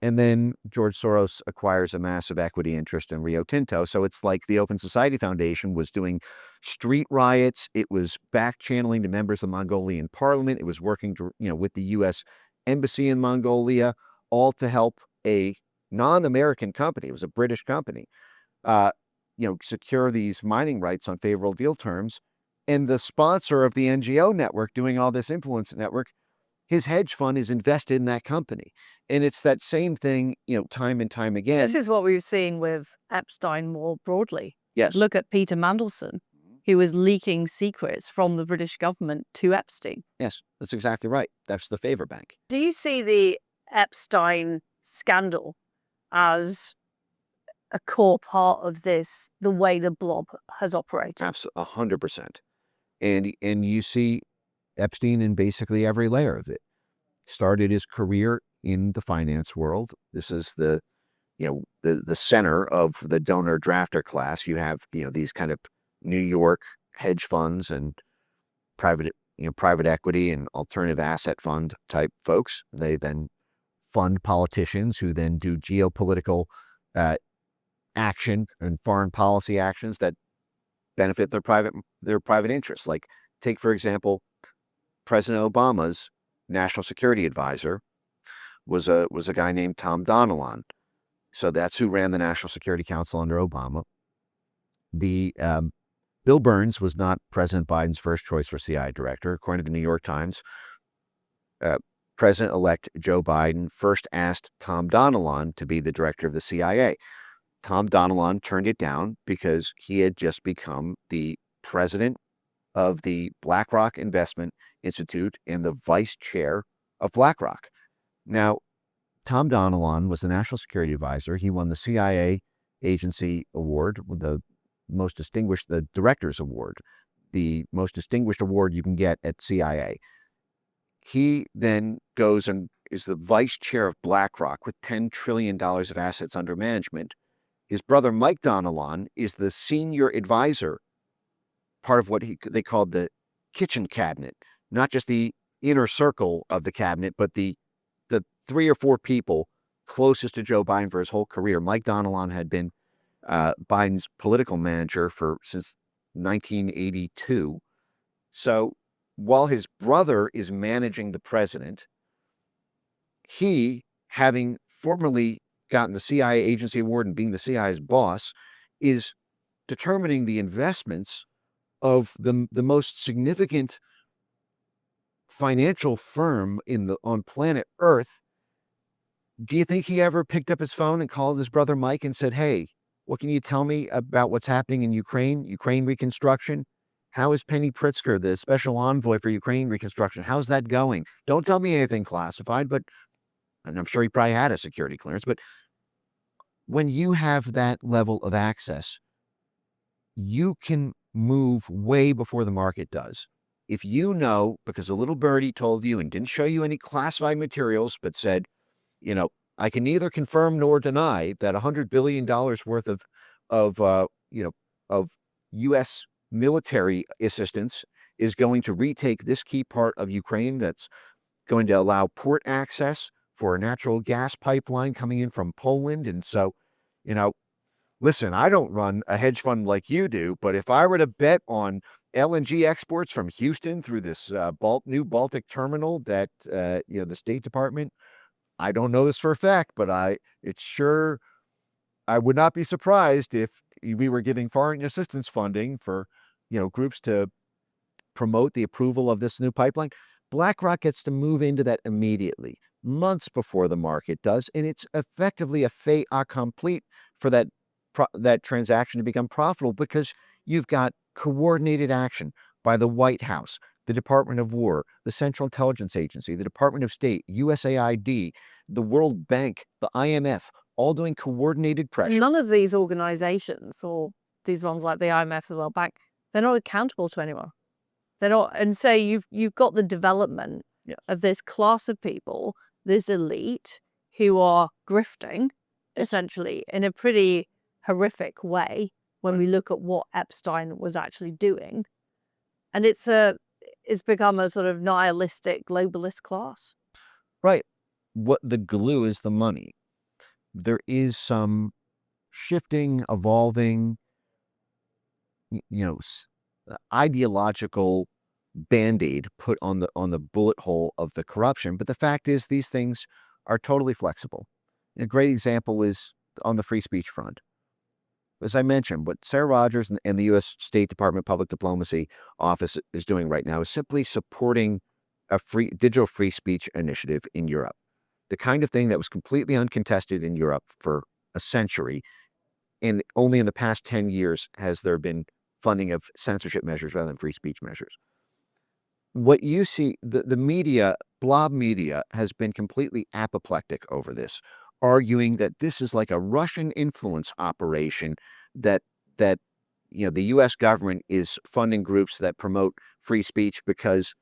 And then George Soros acquires a massive equity interest in Rio Tinto. So it's like the Open Society Foundation was doing street riots. It was back channeling to members of the Mongolian parliament. It was working with the U.S. embassy in Mongolia, all to help a non-American company. It was a British company, secure these mining rights on favorable deal terms. And the sponsor of the NGO network doing all this influence network, his hedge fund is invested in that company. And it's that same thing, time and time again. This is what we've seen with Epstein more broadly. Yes. Look at Peter Mandelson, who was leaking secrets from the British government to Epstein. Yes, that's exactly right. That's the favor bank. Do you see the Epstein scandal as a core part of this, the way the Blob has operated? Absolutely, 100%. And you see Epstein in basically every layer of it. Started his career in the finance world. This is the center of the donor drafter class. You have these kind of New York hedge funds and private equity and alternative asset fund type folks. They then fund politicians who then do geopolitical action and foreign policy actions that benefit their private interests. Like, take for example, President Obama's national security advisor was a guy named Tom Donilon. So that's who ran the National Security Council under Obama. The Bill Burns was not President Biden's first choice for CIA director. According to the New York Times, President-elect Joe Biden first asked Tom Donilon to be the director of the CIA. Tom Donilon turned it down because he had just become the president of the BlackRock Investment Institute and the vice chair of BlackRock. Now, Tom Donilon was the national security advisor. He won the CIA Agency Award, the Director's Award, the most distinguished award you can get at CIA. He then goes and is the vice chair of BlackRock with $10 trillion of assets under management. His brother, Mike Donilon, is the senior advisor, part of what they called the kitchen cabinet, not just the inner circle of the cabinet, but the 3 or 4 people closest to Joe Biden for his whole career. Mike Donilon had been Biden's political manager since 1982. So while his brother is managing the president, he, having formerly gotten the CIA Agency Award and being the CIA's boss, is determining the investments of the most significant financial firm on planet Earth. Do you think he ever picked up his phone and called his brother Mike and said, "Hey, what can you tell me about what's happening in Ukraine reconstruction? How is Penny Pritzker, the special envoy for Ukraine reconstruction? How's that going? Don't tell me anything classified," and I'm sure he probably had a security clearance, but when you have that level of access, you can move way before the market does. If you know, because a little birdie told you and didn't show you any classified materials, but said, I can neither confirm nor deny that $100 billion worth of U.S. military assistance is going to retake this key part of Ukraine that's going to allow port access for a natural gas pipeline coming in from Poland. And so, you know, listen, I don't run a hedge fund like you do, but if I were to bet on LNG exports from Houston through this new Baltic terminal that the State Department, I don't know this for a fact, but I would not be surprised if we were giving foreign assistance funding for groups to promote the approval of this new pipeline. BlackRock gets to move into that immediately, months before the market does, and it's effectively a fait accompli for that transaction to become profitable, because you've got coordinated action by the White House, the Department of War, the Central Intelligence Agency, the Department of State, USAID, the World Bank, the IMF, all doing coordinated pressure. None of these organizations, or these ones like the IMF, the World Bank, they're not accountable to anyone. They're not. And so you've got the development of this class of people, this elite, who are grifting, essentially, in a pretty horrific way when we look at what Epstein was actually doing. And it's become a sort of nihilistic globalist class. Right. What the glue is the money. There is some shifting, evolving, ideological band-aid put on the bullet hole of the corruption. But the fact is, these things are totally flexible. A great example is on the free speech front. As I mentioned, what Sarah Rogers and the U.S. State Department Public Diplomacy Office is doing right now is simply supporting a digital free speech initiative in Europe. The kind of thing that was completely uncontested in Europe for a century, and only in the past 10 years has there been funding of censorship measures rather than free speech measures. What you see, the media, Blob media, has been completely apoplectic over this, arguing that this is like a Russian influence operation, that the U.S. government is funding groups that promote free speech because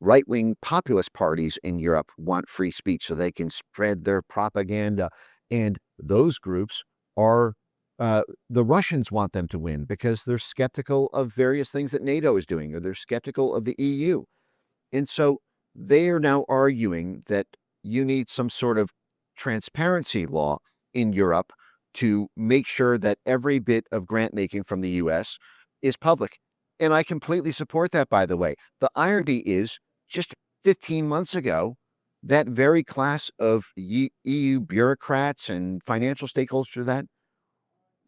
right-wing populist parties in Europe want free speech so they can spread their propaganda. And those groups are, the Russians want them to win because they're skeptical of various things that NATO is doing, or they're skeptical of the EU. And so they are now arguing that you need some sort of transparency law in Europe to make sure that every bit of grant making from the U.S. is public. And I completely support that, by the way. The irony is, just 15 months ago, that very class of EU bureaucrats and financial stakeholders that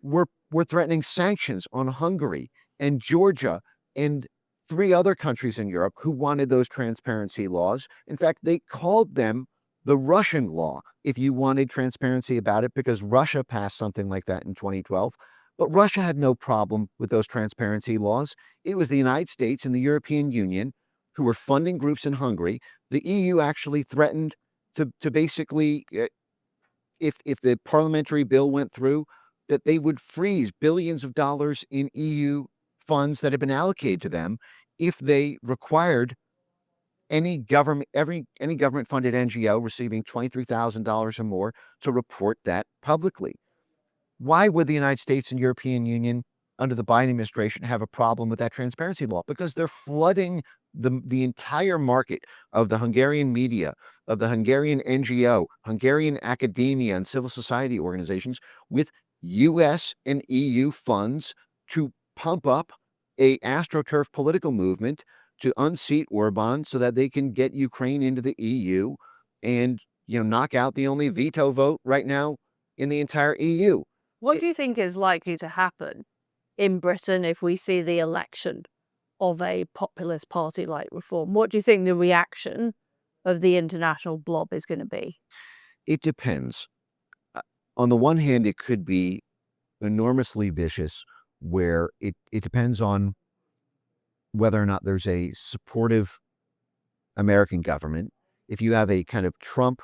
were threatening sanctions on Hungary and Georgia and 3 other countries in Europe who wanted those transparency laws. In fact, they called them the Russian law if you wanted transparency about it, because Russia passed something like that in 2012. But Russia had no problem with those transparency laws. It was the United States and the European Union who were funding groups in Hungary. The EU actually threatened to basically, if the parliamentary bill went through, that they would freeze billions of dollars in EU funds that had been allocated to them if they required any government-funded NGO receiving $23,000 or more to report that publicly. Why would the United States and European Union under the Biden administration have a problem with that transparency law? Because they're flooding the entire market of the Hungarian media, of the Hungarian NGO, Hungarian academia and civil society organizations with U.S. and EU funds to pump up a AstroTurf political movement to unseat Orban so that they can get Ukraine into the EU and, knock out the only veto vote right now in the entire EU. What do you think is likely to happen in Britain if we see the election of a populist party like Reform? What do you think the reaction of the international blob is going to be? It depends. On the one hand, it could be enormously vicious, where it depends on whether or not there's a supportive American government. If you have a kind of Trump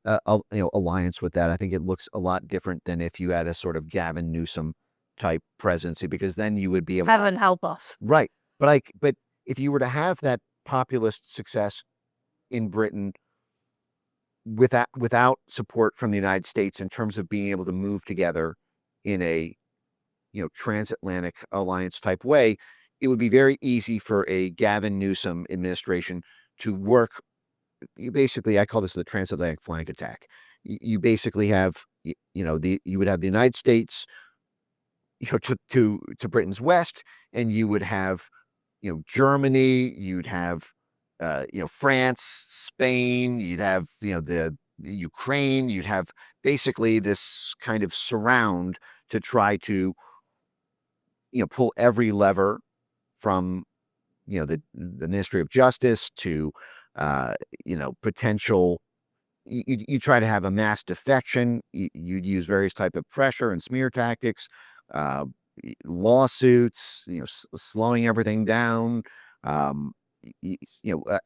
alliance with that, I think it looks a lot different than if you had a sort of Gavin Newsom type presidency, because then you would be able Heaven help us. Right. But if you were to have that populist success in Britain without support from the United States in terms of being able to move together in a transatlantic alliance type way, it would be very easy for a Gavin Newsom administration to work you basically, I call this the transatlantic flank attack. You basically have, you would have the United States, to Britain's west, and you would have, Germany, you'd have, France, Spain, you'd have, the Ukraine, you'd have basically this kind of surround to try to, pull every lever from, the Ministry of Justice to, potential. You try to have a mass defection. You'd use various type of pressure and smear tactics, uh, lawsuits, slowing everything down, um,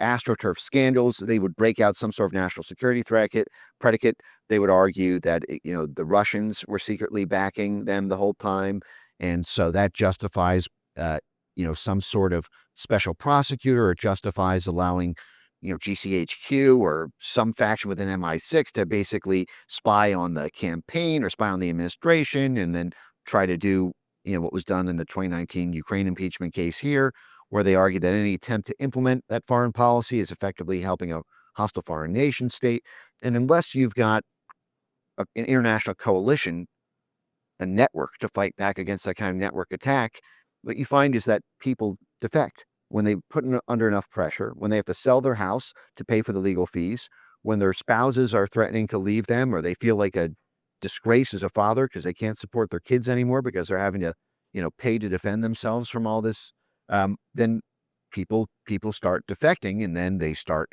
AstroTurf scandals. They would break out some sort of national security predicate. They would argue that, the Russians were secretly backing them the whole time. And so that justifies, some sort of special prosecutor, or justifies allowing, GCHQ or some faction within MI6 to basically spy on the campaign or spy on the administration, and then try to do, what was done in the 2019 Ukraine impeachment case here, where they argue that any attempt to implement that foreign policy is effectively helping a hostile foreign nation state. And unless you've got an international coalition, a network to fight back against that kind of network attack, what you find is that people defect when they put under enough pressure, when they have to sell their house to pay for the legal fees, when their spouses are threatening to leave them, or they feel like a disgrace as a father because they can't support their kids anymore because they're having to, pay to defend themselves from all this. Then people start defecting, and then they start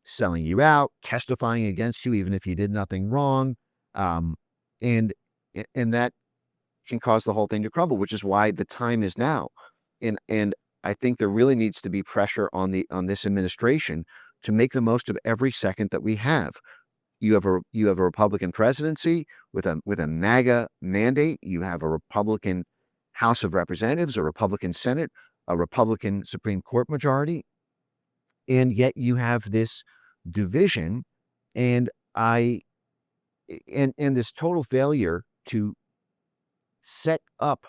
selling you out, testifying against you, even if you did nothing wrong. And that can cause the whole thing to crumble, which is why the time is now. And I think there really needs to be pressure on this administration to make the most of every second that we have. You have a Republican presidency with a MAGA mandate. You have a Republican House of Representatives, a Republican Senate, a Republican Supreme Court majority, and yet you have this division, and this total failure to set up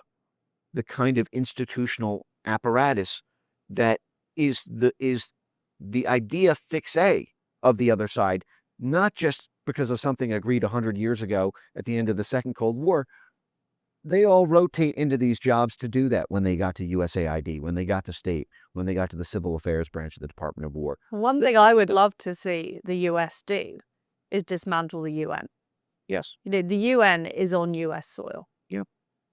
the kind of institutional apparatus that is the idea fixe of the other side, not just because of something agreed 100 years ago at the end of the Second Cold War. They all rotate into these jobs to do that when they got to USAID, when they got to state, when they got to the civil affairs branch of the Department of War. One thing I would love to see the US do is dismantle the UN. Yes. The UN is on US soil. Yeah.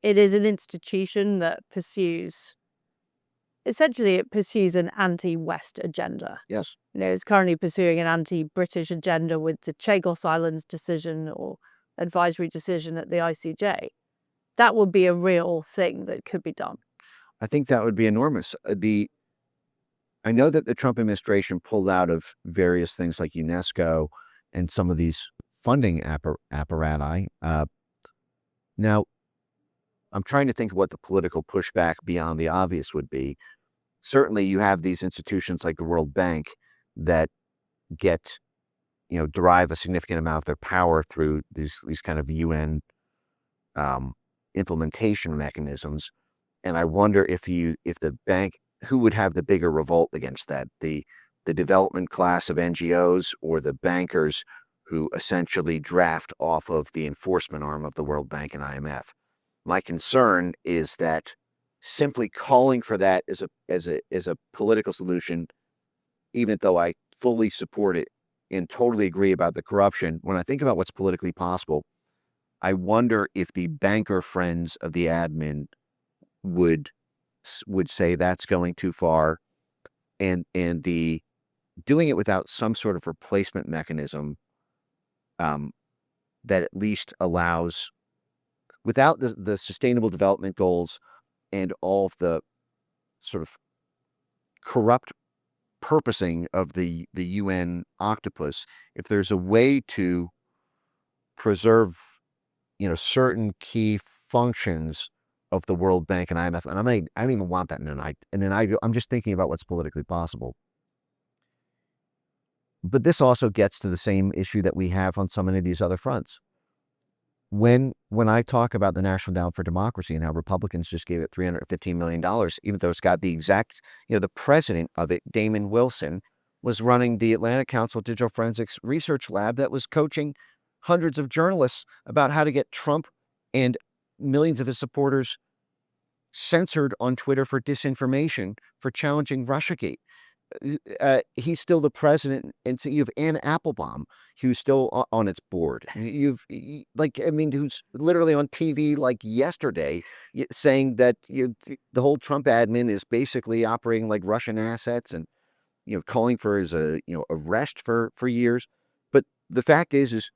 It is an institution that pursues an anti-West agenda. Yes. It's currently pursuing an anti-British agenda with the Chagos Islands decision or advisory decision at the ICJ. That would be a real thing that could be done. I think that would be enormous. I know that the Trump administration pulled out of various things like UNESCO and some of these funding apparati. Now, I'm trying to think of what the political pushback beyond the obvious would be. Certainly, you have these institutions like the World Bank that derive a significant amount of their power through these kind of UN implementation mechanisms. And I wonder if the bank, who would have the bigger revolt against that, the development class of NGOs or the bankers who essentially draft off of the enforcement arm of the World Bank and IMF. My concern is that simply calling for that as a political solution, even though I fully support it and totally agree about the corruption, when I think about what's politically possible, I wonder if the banker friends of the admin would say that's going too far, and the doing it without some sort of replacement mechanism that at least allows, without the sustainable development goals and all of the sort of corrupt purposing of the UN octopus, if there's a way to preserve certain key functions of the World Bank and IMF, and I don't even want that in an ideal. I'm just thinking about what's politically possible. But this also gets to the same issue that we have on so many of these other fronts. When I talk about the National Endowment for Democracy and how Republicans just gave it $315 million, even though it's got the exact, the president of it, Damon Wilson, was running the Atlantic Council Digital Forensics Research Lab that was coaching hundreds of journalists about how to get Trump and millions of his supporters censored on Twitter for disinformation, for challenging Russiagate. He's still the president, and so you have Ann Applebaum, who's still on its board. Who's literally on TV like yesterday, saying that the whole Trump admin is basically operating like Russian assets, and calling for his arrest for years. But the fact is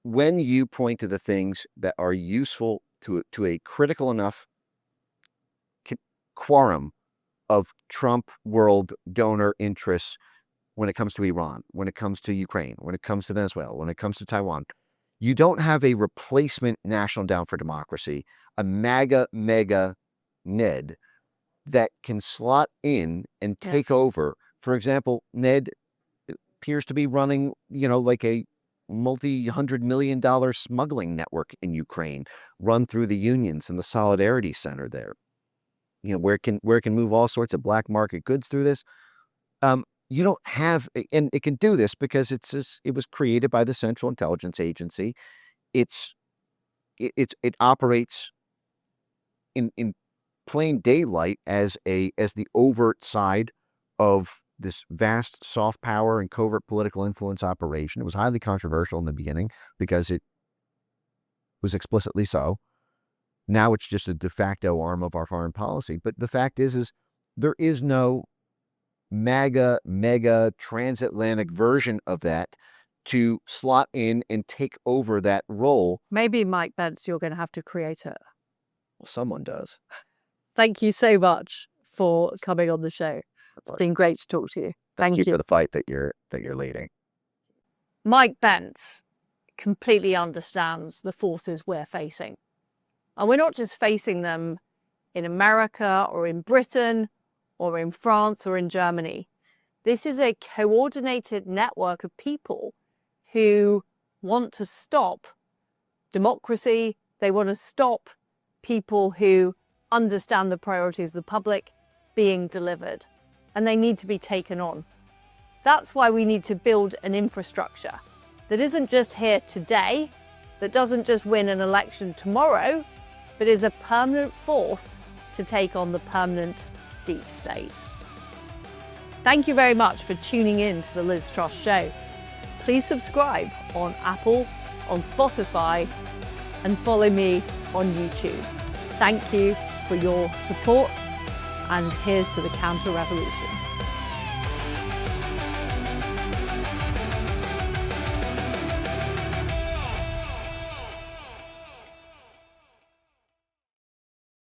when you point to the things that are useful to a critical enough quorum of Trump world donor interests, when it comes to Iran, when it comes to Ukraine, when it comes to Venezuela, when it comes to Taiwan, you don't have a replacement National Endowment for Democracy, a mega Ned that can slot in and take over. For example, Ned appears to be running, like a multi-$100 million smuggling network in Ukraine, run through the unions and the Solidarity Center there. Where it can move all sorts of black market goods through this. You don't have, and it can do this because it was created by the Central Intelligence Agency. It operates in plain daylight as the overt side of this vast soft power and covert political influence operation. It was highly controversial in the beginning because it was explicitly so. Now it's just a de facto arm of our foreign policy. But the fact is there is no mega transatlantic version of that to slot in and take over that role. Maybe, Mike Benz, you're going to have to create it. Well, someone does. Thank you so much for coming on the show. It's been great to talk to you. Thank you for the fight that you're leading. Mike Benz completely understands the forces we're facing. And we're not just facing them in America or in Britain or in France or in Germany. This is a coordinated network of people who want to stop democracy. They want to stop people who understand the priorities of the public being delivered, and they need to be taken on. That's why we need to build an infrastructure that isn't just here today, that doesn't just win an election tomorrow, but is a permanent force to take on the permanent deep state. Thank you very much for tuning in to the Liz Truss Show. Please subscribe on Apple, on Spotify, and follow me on YouTube. Thank you for your support, and here's to the counter-revolution.